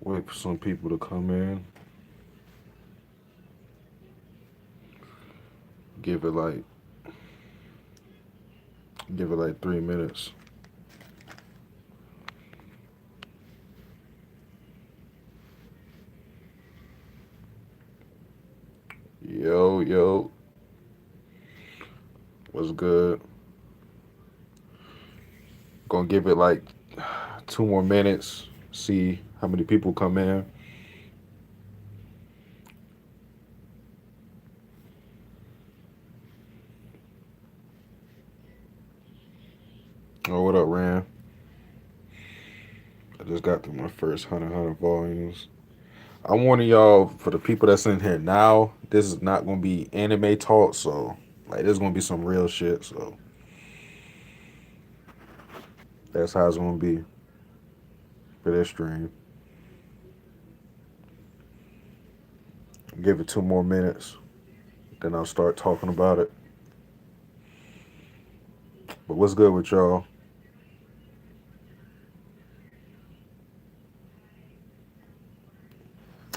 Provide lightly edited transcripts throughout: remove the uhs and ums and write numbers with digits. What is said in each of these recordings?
Wait for some people to come in. Give it like give it like 3 minutes. Yo, yo, what's good? Gonna give it like 2 more minutes. See how many people come in. Oh, what up, Ran? I just got through my first 100 volumes. I'm warning y'all for the people that's in here now. This is not gonna be anime talk, so like there's gonna be some real shit. So that's how it's gonna be for this stream. Give it 2 more minutes, then I'll start talking about it. But what's good with y'all?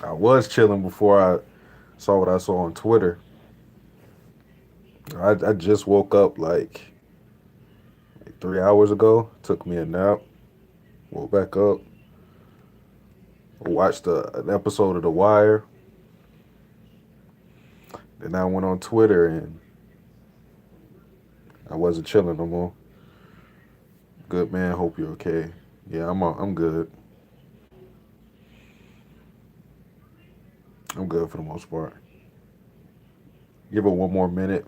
I was chilling before I saw what I saw on Twitter. I just woke up like 3 hours ago. Took me a nap. Woke back up. Watched an episode of The Wire. Then I went on Twitter and I wasn't chilling no more. Good man. Hope you're okay. Yeah, I'm good. I'm good for the most part. Give it 1 more minute.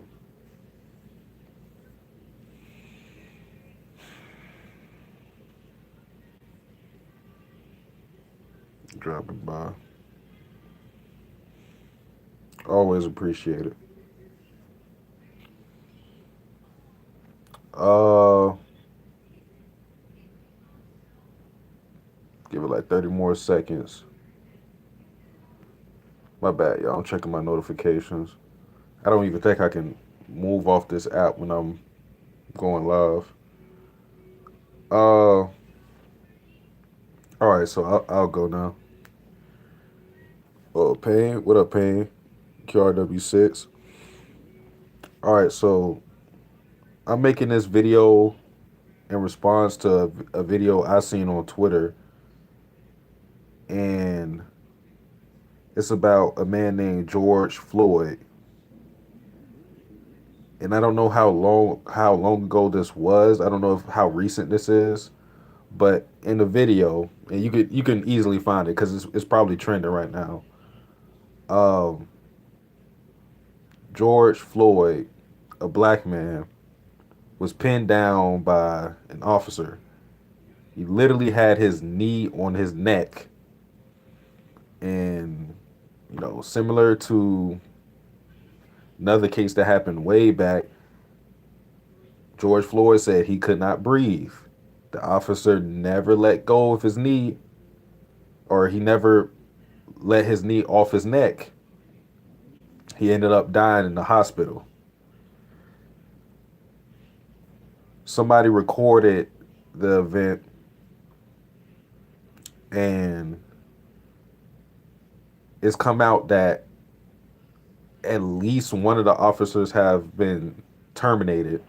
Dropping by. Always appreciate it. Uh, Give it like 30 more seconds. My bad, y'all. I'm checking my notifications. I don't even think I can move off this app when I'm going live. All right, so I'll go now. Oh, Pain, what up, Pain? QRW6. All right, so I'm making this video in response to a video I seen on Twitter, and it's about a man named George Floyd. And I don't know how long ago this was. I don't know how recent this is, but in the video, and you can easily find it because it's probably trending right now. Um, George Floyd, a black man, was pinned down by an officer. He literally had his knee on his neck, and similar to another case that happened way back, George Floyd said he could not breathe. The officer never let go of his knee, or he never let his knee off his neck. He ended up dying in the hospital. Somebody recorded the event, and it's come out that at least one of the officers have been terminated.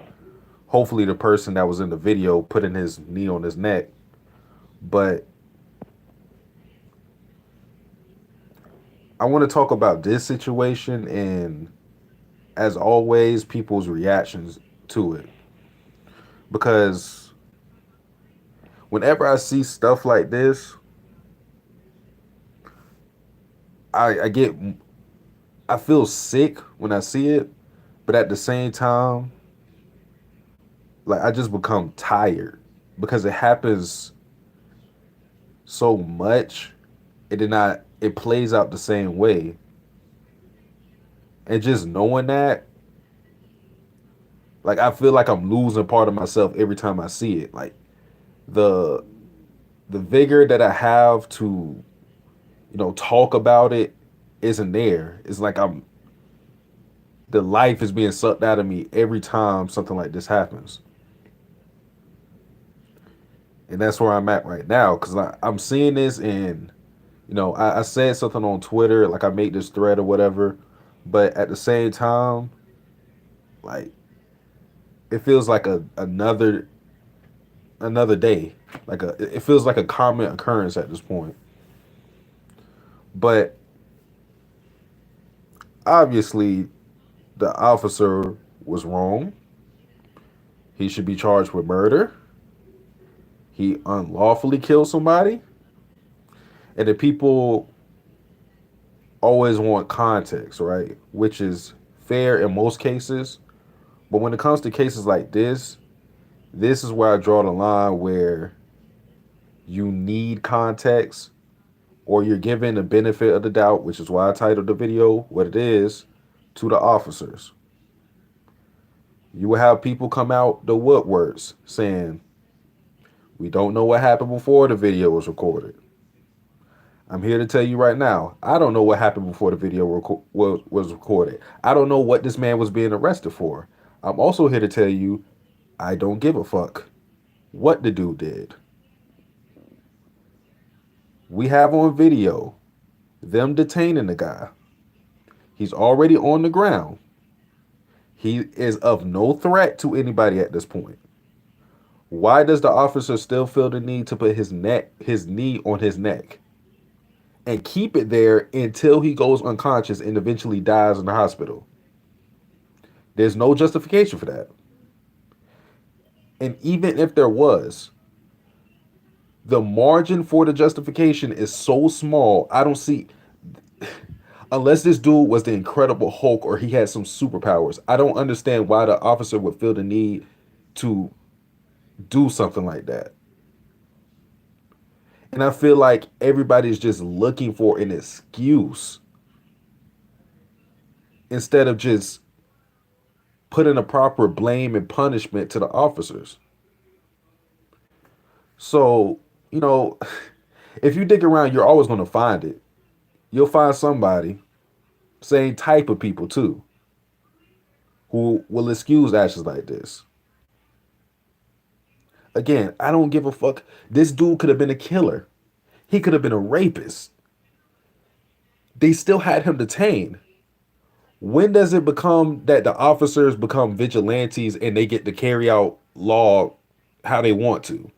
Hopefully the person that was in the video putting his knee on his neck. But I want to talk about this situation and, as always, people's reactions to it. Because whenever I see stuff like this, I I feel sick when I see it, but at the same time, like I just become tired because it happens so much. It plays out the same way. And just knowing that, like I feel like I'm losing part of myself every time I see it. Like the the vigor that I have to, talk about it isn't there. It's like the life is being sucked out of me every time something like this happens. And that's where I'm at right now because I'm seeing this, and I said something on Twitter, like I made this thread or whatever, but at the same time, like it feels like another day. It feels like a common occurrence at this point. But obviously, the officer was wrong. He should be charged with murder. He unlawfully killed somebody, and the people always want context, right? Which is fair in most cases. But when it comes to cases like this is where I draw the line where you need context or you're given the benefit of the doubt, which is why I titled the video what it is, to the officers. You will have people come out the woodworks saying, we don't know what happened before the video was recorded. I'm here to tell you right now, I don't know what happened before the video was recorded. I don't know what this man was being arrested for. I'm also here to tell you, I don't give a fuck what the dude did. We have on video them detaining the guy. He's already on the ground. He is of no threat to anybody at this point. Why does the officer still feel the need to put his knee on his neck and keep it there until he goes unconscious and eventually dies in the hospital? There's no justification for that. And even if there was, the margin for the justification is so small. I don't see, unless this dude was the Incredible Hulk or he had some superpowers, I don't understand why the officer would feel the need to do something like that. And I feel like everybody's just looking for an excuse instead of just putting a proper blame and punishment to the officers. So, you know, if you dig around, you're always going to find it. You'll find somebody, same type of people too, who will excuse actions like this. Again, I don't give a fuck. This dude could have been a killer. He could have been a rapist. They still had him detained. When does it become that the officers become vigilantes and they get to carry out law how they want to?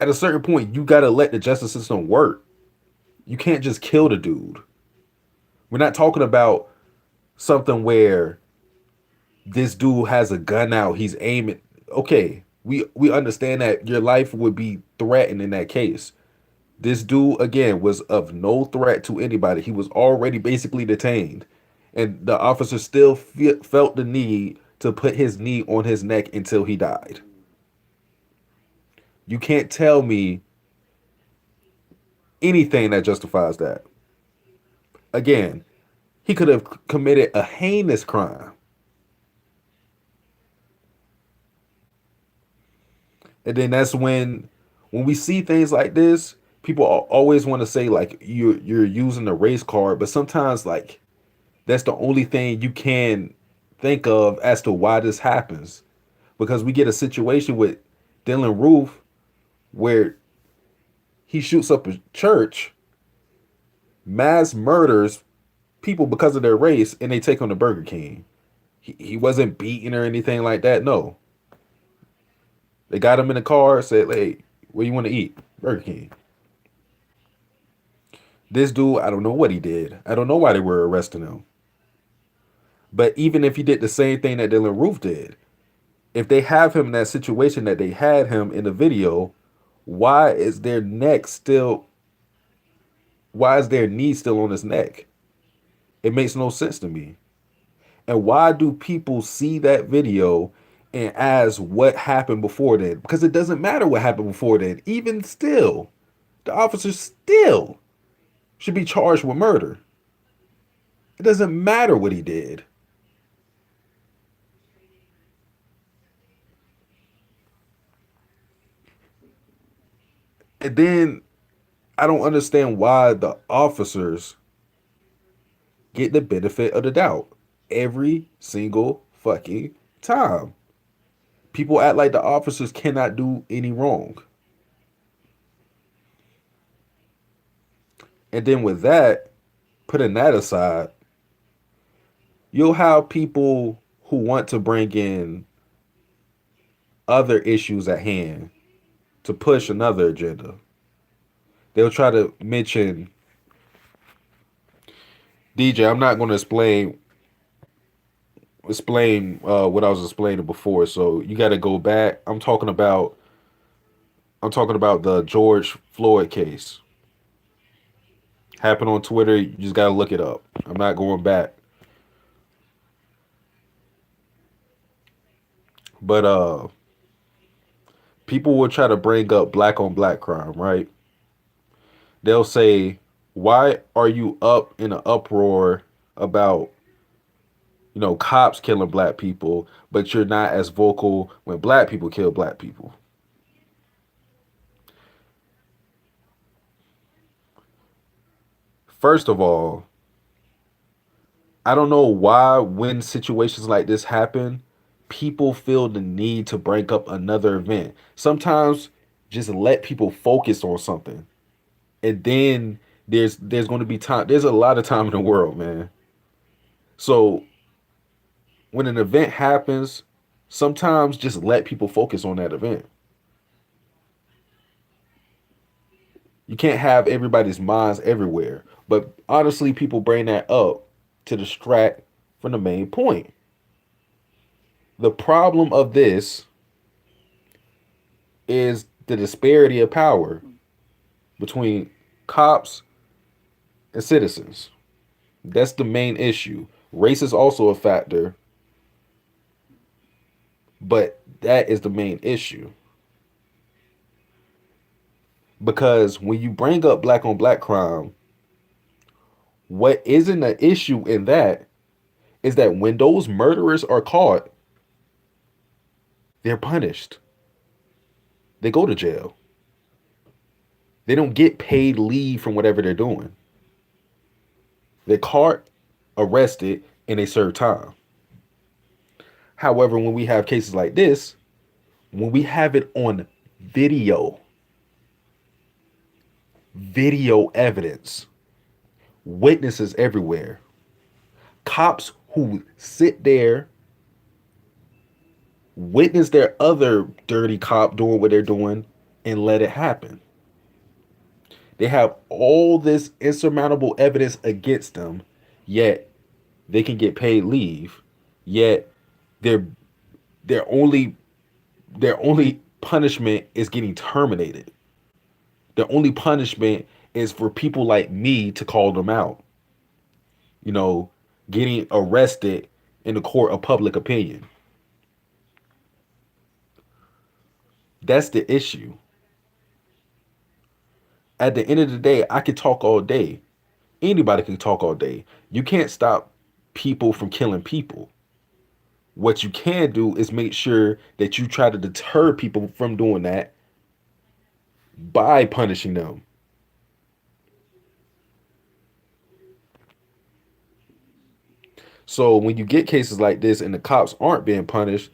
At a certain point, you gotta let the justice system work. You can't just kill the dude. We're not talking about something where this dude has a gun out, he's aiming. Okay, we understand that your life would be threatened in that case. This dude again was of no threat to anybody. He was already basically detained, and the officer still felt the need to put his knee on his neck until he died. You can't tell me anything that justifies that. Again, he could have committed a heinous crime. And then that's when we see things like this, people always want to say like you're using the race card, but sometimes like that's the only thing you can think of as to why this happens. Because we get a situation with Dylan Roof where he shoots up a church, mass murders people because of their race, and they take him to Burger King. He wasn't beaten or anything like that. No. They got him in the car, said, hey, what do you want to eat? Burger King. This dude, I don't know what he did. I don't know why they were arresting him. But even if he did the same thing that Dylan Roof did, if they have him in that situation that they had him in the video, why is their neck still, why is their knee still on his neck? It makes no sense to me. And why do people see that video and ask what happened before then? Because it doesn't matter what happened before then. Even still, the officer still should be charged with murder. It doesn't matter what he did. And then I don't understand why the officers get the benefit of the doubt every single fucking time. People act like the officers cannot do any wrong. And then with that, putting that aside, you'll have people who want to bring in other issues at hand to push another agenda. They'll try to mention DJ. I'm not going to explain what I was explaining before. So you got to go back. I'm talking about the George Floyd case. Happened on Twitter. You just got to look it up. I'm not going back. But people will try to bring up black on black crime, right? They'll say, "Why are you up in an uproar about cops killing black people, but you're not as vocal when black people kill black people?" First of all, I don't know why when situations like this happen, people feel the need to break up another event. Sometimes just let people focus on something. And then there's going to be time. There's a lot of time in the world, man. So when an event happens, sometimes just let people focus on that event. You can't have everybody's minds everywhere. But honestly, people bring that up to distract from the main point. The problem of this is the disparity of power between cops and citizens. That's the main issue. Race is also a factor, but that is the main issue. Because when you bring up black on black crime, what isn't an issue in that is that when those murderers are caught, they're punished. They go to jail. They don't get paid leave from whatever they're doing. They're caught, arrested, and they serve time. However, when we have cases like this, when we have it on video, video evidence, witnesses everywhere, cops who sit there, witness their other dirty cop doing what they're doing, and let it happen. They have all this insurmountable evidence against them, yet they can get paid leave, yet their their only their only punishment is getting terminated. Their only punishment is for people like me to call them out. You know, getting arrested in the court of public opinion. That's the issue. At the end of the day, I could talk all day. Anybody can talk all day. You can't stop people from killing people. What you can do is make sure that you try to deter people from doing that by punishing them. So when you get cases like this and the cops aren't being punished,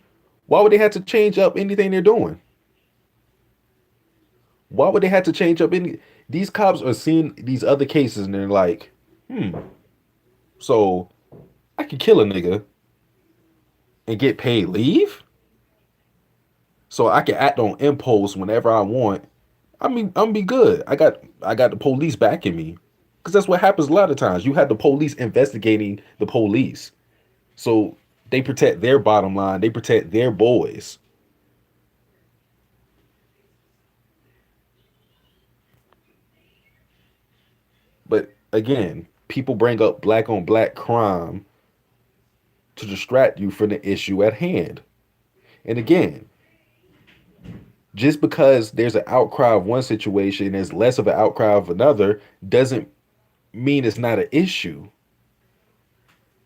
why would they have to change up anything they're doing? Why would they have to change up any? These cops are seeing these other cases and they're like, so I could kill a nigga and get paid leave? So I can act on impulse whenever I want. I mean, I'm gonna be good. I got the police backing me. Because that's what happens a lot of times. You have the police investigating the police. So they protect their bottom line, they protect their boys. But again, people bring up black on black crime to distract you from the issue at hand. And again, just because there's an outcry of one situation and there's less of an outcry of another doesn't mean it's not an issue.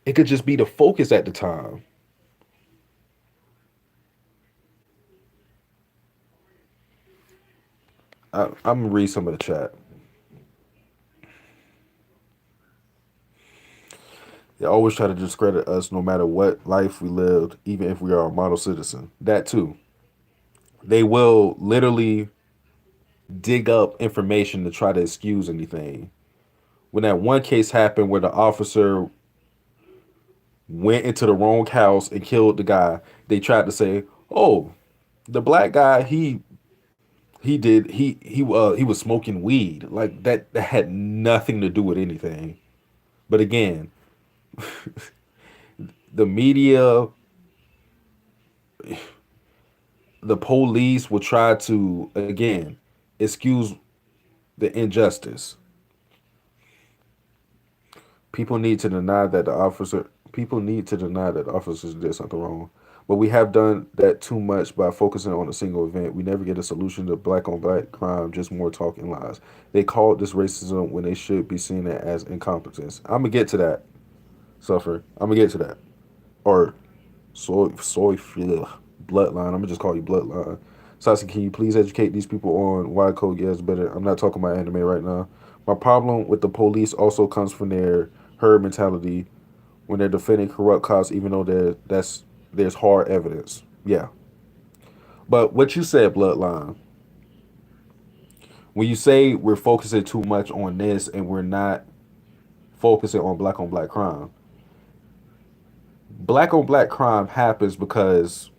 It could just be the focus at the time. I'm gonna read some of the chat. They always try to discredit us no matter what life we lived, even if we are a model citizen. That too. They will literally dig up information to try to excuse anything. when that one case happened where the officer went into the wrong house and killed the guy, they tried to say, "Oh, the black guy, he was smoking weed." Like that had nothing to do with anything. But again, the media, the police will try to again excuse the injustice. People need to deny that the officer people need to deny that the officers did something wrong. But we have done that too much by focusing on a single event. We never get a solution to black on black crime, just more talk and lies. They call this racism when they should be seeing it as incompetence. I'm gonna get to that, suffer. I'm gonna get to that. Or bloodline. I'm gonna just call you bloodline. Sasuke, can you please educate these people on why code gets better? I'm not talking about anime right now. My problem with the police also comes from their herd mentality when they're defending corrupt cops, even though there's hard evidence. Yeah, but what you said, bloodline. When you say we're focusing too much on this and we're not focusing on black crime, black on black crime happens because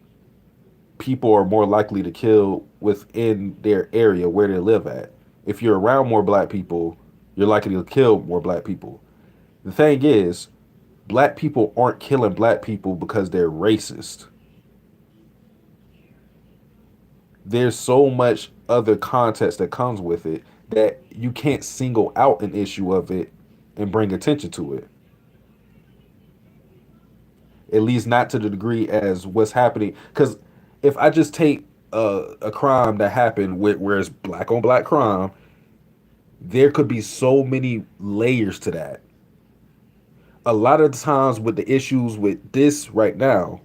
people are more likely to kill within their area where they live at. If you're around more black people, you're likely to kill more black people. The thing is, black people aren't killing black people because they're racist. There's so much other context that comes with it that you can't single out an issue of it and bring attention to it. At least not to the degree as what's happening. Because if I just take a crime that happened with where it's black on black crime, there could be so many layers to that. A lot of the times with the issues with this right now,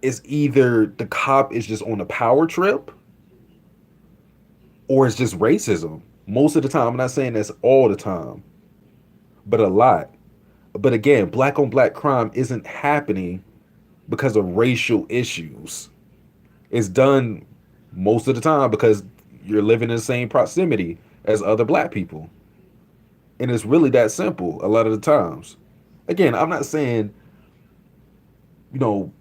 it's either the cop is just on a power trip or it's just racism. Most of the time, I'm not saying that's all the time, but a lot. But again, black on black crime isn't happening because of racial issues. It's done most of the time because you're living in the same proximity as other black people. And it's really that simple a lot of the times. Again, I'm not saying, you know,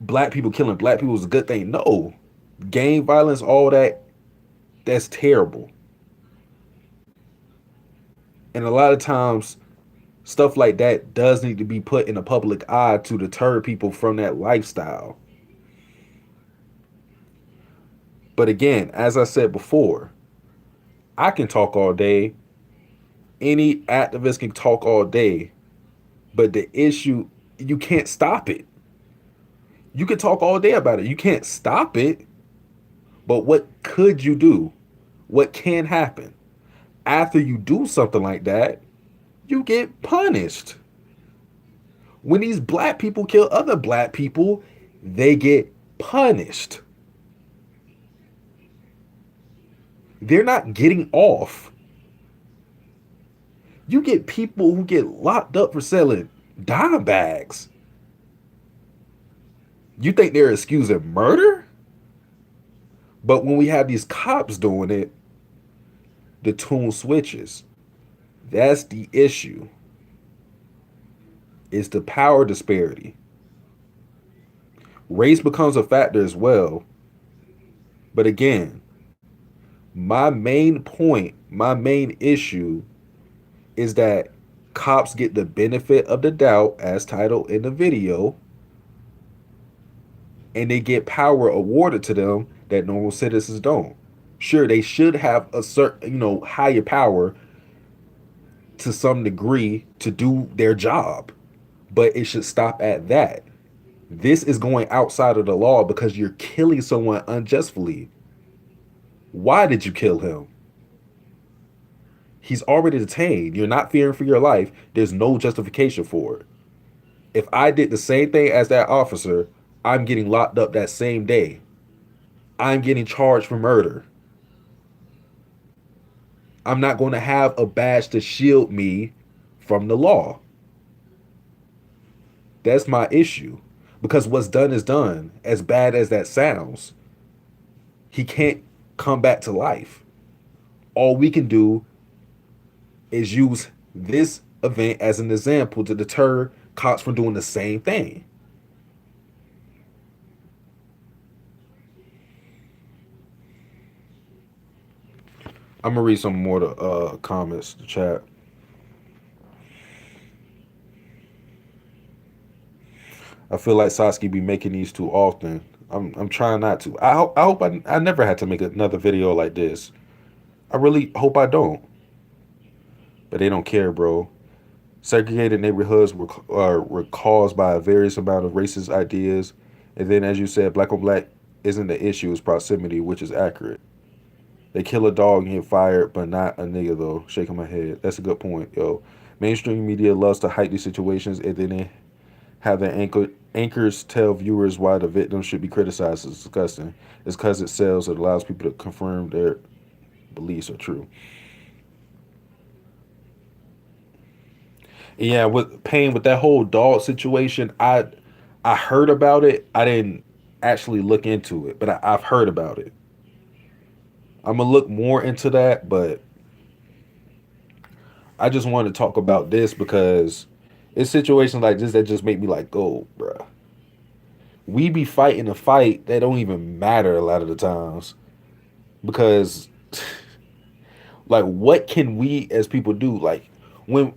black people killing black people is a good thing. No. Gang violence, all that, that's terrible. And a lot of times, stuff like that does need to be put in the public eye to deter people from that lifestyle. But again, as I said before, I can talk all day. Any activist can talk all day. But the issue, you can't stop it. You can talk all day about it. You can't stop it. But what could you do? What can happen? After you do something like that, you get punished. When these black people kill other black people, they get punished. They're not getting off. You get people who get locked up for selling dime bags. You think they're excusing murder? But when we have these cops doing it, the tune switches. That's the issue. It's the power disparity. Race becomes a factor as well. But again, my main point, my main issue is that cops get the benefit of the doubt, as titled in the video, and they get power awarded to them that normal citizens don't. Sure, they should have a certain, higher power to some degree to do their job, but it should stop at that. This is going outside of the law because you're killing someone unjustly. Why did you kill him? He's already detained. You're not fearing for your life. There's no justification for it. If I did the same thing as that officer, I'm getting locked up that same day. I'm getting charged for murder. I'm not going to have a badge to shield me from the law. That's my issue. Because what's done is done. As bad as that sounds, he can't come back to life. All we can do is use this event as an example to deter cops from doing the same thing. I'm gonna read some more of the comments, the chat. I feel like Satsuki be making these too often. I'm trying not to. I hope I never had to make another video like this. I really hope I don't. But they don't care, bro. Segregated neighborhoods were caused by a various amount of racist ideas, and then, as you said, black on black isn't the issue; it's proximity, which is accurate. They kill a dog and get fired, but not a nigga though. Shaking my head. That's a good point, yo. Mainstream media loves to hype these situations, and then they have their anchors tell viewers why the victim should be criticized. It's disgusting. It's because it sells. It allows people to confirm their beliefs are true. Yeah, with Payne with that whole dog situation, I heard about it. I didn't actually look into it, but I've heard about it. I'm gonna look more into that, but I just want to talk about this because it's situations like this that just make me like, go, bruh. We be fighting a fight that don't even matter a lot of the times because, like, what can we as people do? Like, when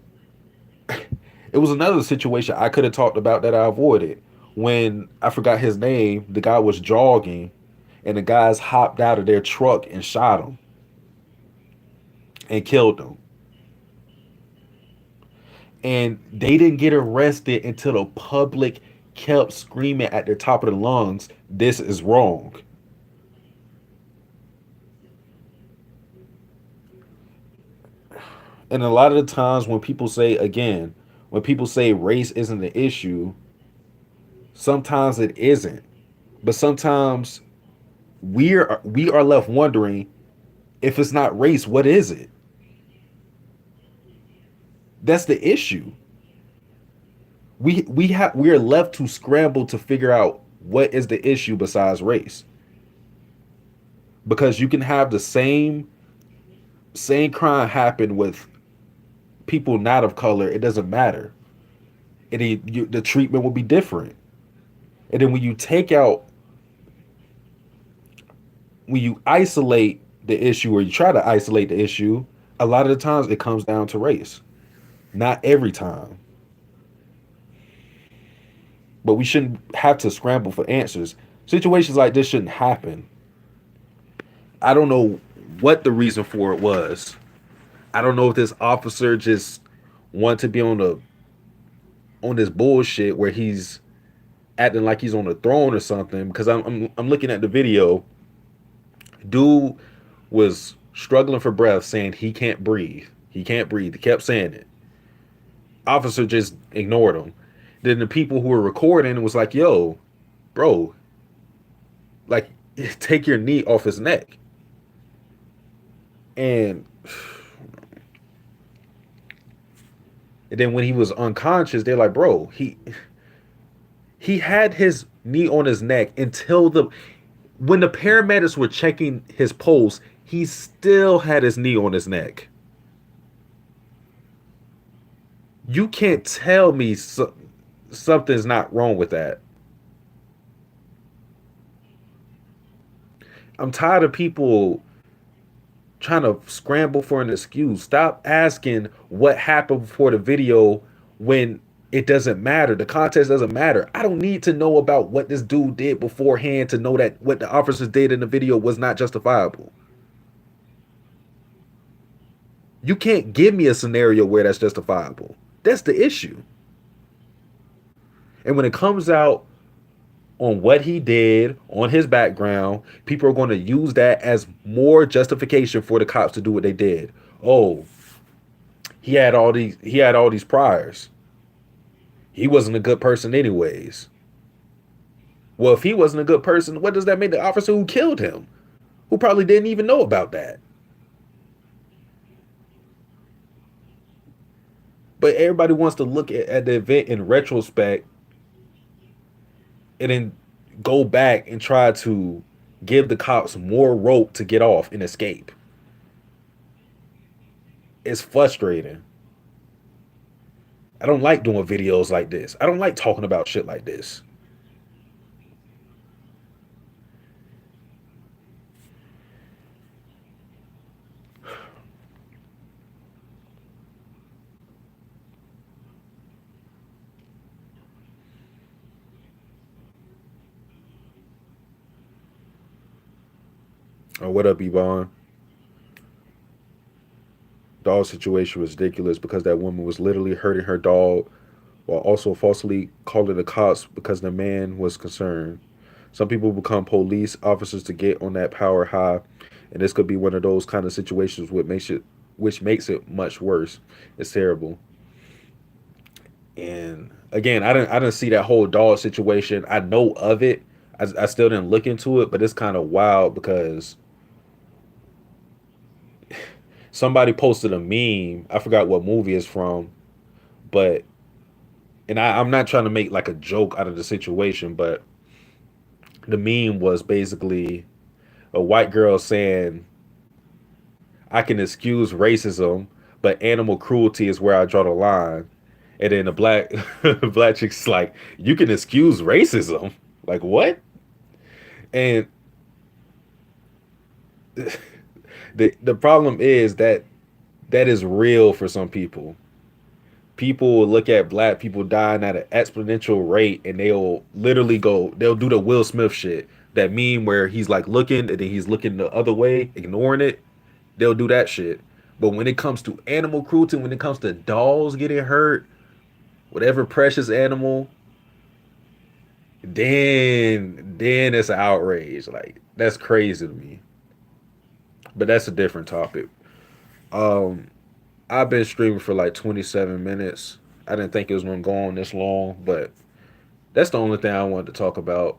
it was another situation I could have talked about that I avoided. When I forgot his name, the guy was jogging, and the guys hopped out of their truck and shot him and killed him. And they didn't get arrested until the public kept screaming at the top of their lungs, "This is wrong." And a lot of the times when people say, again, when people say race isn't the issue, sometimes it isn't. But sometimes we are left wondering, if it's not race, what is it? That's the issue. We are left to scramble to figure out what is the issue besides race. Because you can have the same crime happen with people not of color. It doesn't matter. The treatment will be different. And then when you isolate the issue, or you try to isolate the issue, a lot of the times it comes down to race. Not every time. But we shouldn't have to scramble for answers. Situations like this shouldn't happen. I don't know what the reason for it was. I don't know if this officer just wanted to be on this bullshit where he's acting like he's on a throne or something. Because I'm looking at the video. Dude was struggling for breath, saying he can't breathe. He can't breathe. He kept saying it. Officer just ignored him. Then the people who were recording was like, "Yo, bro, like, take your knee off his neck." And then when he was unconscious, they're like, "Bro, he had his knee on his neck until the when the paramedics were checking his pulse, he still had his knee on his neck." You can't tell me something's not wrong with that. I'm tired of people trying to scramble for an excuse. Stop asking what happened before the video when it doesn't matter. The context doesn't matter. I don't need to know about what this dude did beforehand to know that what the officers did in the video was not justifiable. You can't give me a scenario where that's justifiable. That's the issue. And when it comes out on what he did, on his background, people are going to use that as more justification for the cops to do what they did. Oh, he had all these priors. He wasn't a good person anyways. Well, if he wasn't a good person, what does that mean? The officer who killed him, who probably didn't even know about that. But everybody wants to look at the event in retrospect and then go back and try to give the cops more rope to get off and escape. It's frustrating. I don't like doing videos like this. I don't like talking about shit like this. What up, Yvonne? Dog situation was ridiculous because that woman was literally hurting her dog while also falsely calling the cops because the man was concerned. Some people become police officers to get on that power high, and this could be one of those kind of situations which makes it much worse. It's terrible. And again, I didn't see that whole dog situation. I know of it. I still didn't look into it, but it's kind of wild because somebody posted a meme. I forgot what movie it's from, but I'm not trying to make like a joke out of the situation, but the meme was basically a white girl saying, "I can excuse racism, but animal cruelty is where I draw the line." And then the black black chick's like, "You can excuse racism? Like what?" And the problem is that that is real for some people. People will look at black people dying at an exponential rate and they'll do the Will Smith shit. That meme where he's like looking and then he's looking the other way, ignoring it. They'll do that shit. But when it comes to animal cruelty, when it comes to dolls getting hurt, whatever precious animal, then it's an outrage. Like that's crazy to me. But that's a different topic. Um, I've been streaming for like 27 minutes. I didn't think it was gonna go on this long, but that's the only thing I wanted to talk about.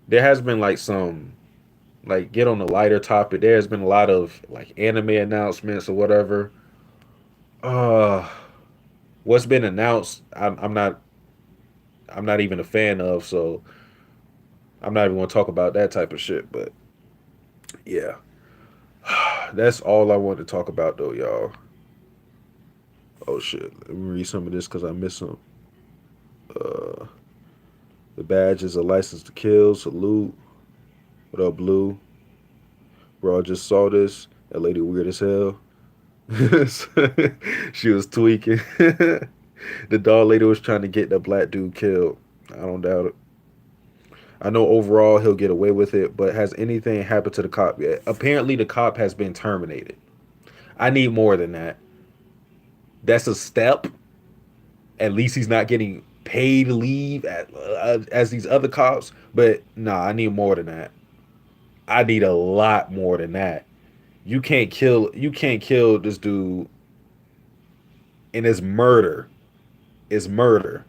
There has been like some like get on the lighter topic. There has been a lot of like anime announcements or whatever. Uh, what's been announced, I'm not even a fan of, so I'm not even gonna talk about that type of shit. But yeah, that's all I want to talk about though, y'all. Oh shit, let me read some of this because I missed some. Uh, the badge is a license to kill. Salute. What up, Blue? Bro, I just saw this. That lady weird as hell. She was tweaking. The dog lady was trying to get the black dude killed. I don't doubt it. I know overall he'll get away with it, but has anything happened to the cop yet? Apparently, the cop has been terminated. I need more than that. That's a step. At least he's not getting paid leave as these other cops. But nah, I need more than that. I need a lot more than that. You can't kill this dude, and it's murder. It's murder.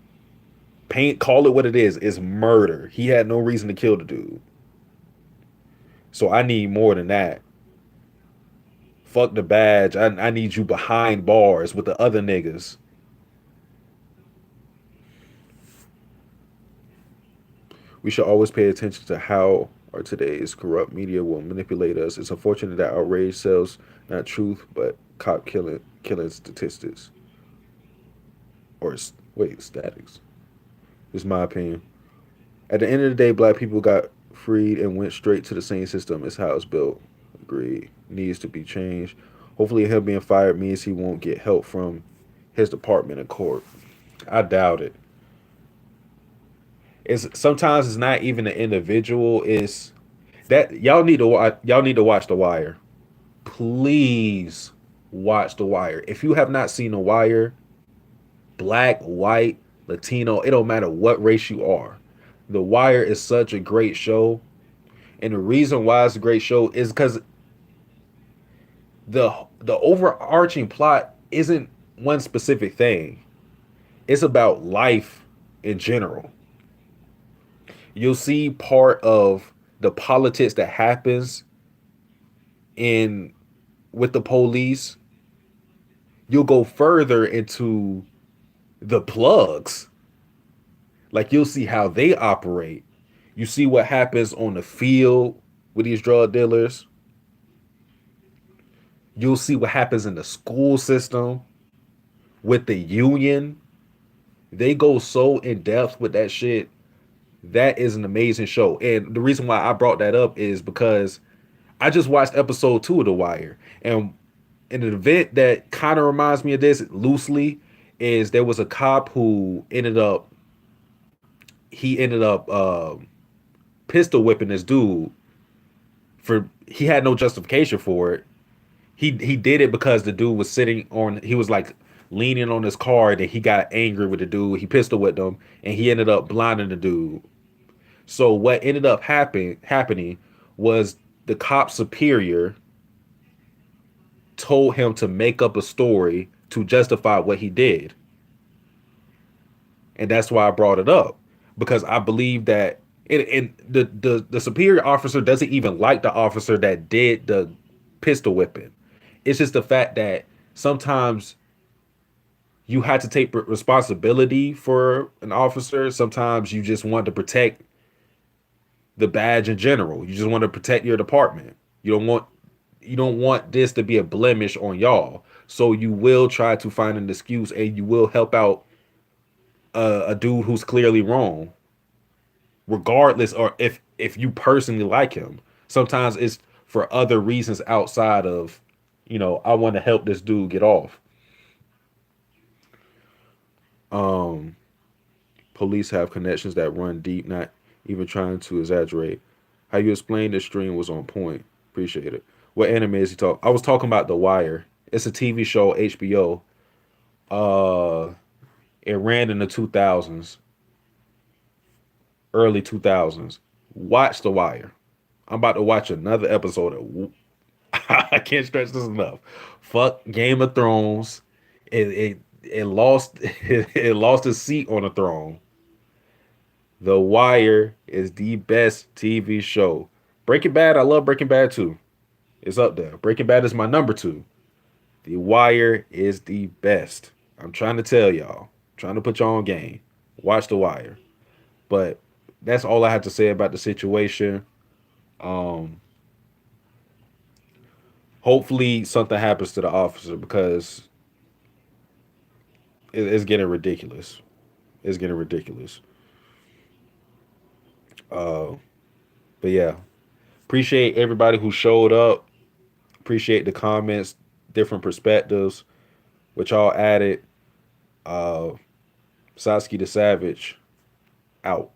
Paint call it what it is. It's murder. He had no reason to kill the dude. So I need more than that. Fuck the badge. I need you behind bars with the other niggas. We should always pay attention to how our today's corrupt media will manipulate us. It's unfortunate that outrage sells not truth, but cop killing statistics. Or wait, statics. This is my opinion. At the end of the day, black people got freed and went straight to the same system. It's how it's built. Agreed. Needs to be changed. Hopefully, him being fired means he won't get help from his department in court. I doubt it. It's sometimes it's not even the individual. It's that y'all need to watch The Wire. Please watch The Wire. If you have not seen The Wire, black, white, Latino, it don't matter what race you are. The Wire is such a great show. And the reason why it's a great show is because the overarching plot isn't one specific thing. It's about life in general. You'll see part of the politics that happens in with the police. You'll go further into the plugs. Like you'll see how they operate. You see what happens on the field. with these drug dealers. You'll see what happens in the school system with the union. They go so in depth with that shit. That is an amazing show. And the reason why I brought that up is because I just watched episode 2 of The Wire. And in an event that kind of reminds me of this loosely is there was a cop who ended up pistol whipping this dude for he had no justification for it. He did it because the dude was sitting on he was like leaning on his car and he got angry with the dude. He pistol whipped him and he ended up blinding the dude. So what ended up happening was the cop superior told him to make up a story to justify what he did. And that's why I brought it up because I believe that and the superior officer doesn't even like the officer that did the pistol whipping. It's just the fact that sometimes you had to take responsibility for an officer. Sometimes you just want to protect the badge in general. You just want to protect your department. You don't want this to be a blemish on y'all. So you will try to find an excuse and you will help out a dude who's clearly wrong, regardless or if you personally like him. Sometimes it's for other reasons outside of, I want to help this dude get off. Um, Police have connections that run deep, not even trying to exaggerate. How you explained the stream was on point. Appreciate it. What anime is he talk? I was talking about The Wire. It's a TV show, HBO. Uh, it ran in the 2000s, early 2000s. Watch The Wire. I'm about to watch another episode of. I can't stress this enough. Fuck Game of Thrones. It lost it lost its seat on the throne. The Wire is the best TV show. Breaking Bad, I love Breaking Bad too. It's up there. Breaking Bad is my number two. The Wire is the best. I'm trying to tell y'all. Trying to put y'all on game. Watch The Wire. But that's all I have to say about the situation. Um, Hopefully something happens to the officer because it's getting ridiculous. It's getting ridiculous. Uh, but yeah, appreciate everybody who showed up. Appreciate the comments, different perspectives, which all added. Uh, Satsuki the Savage out.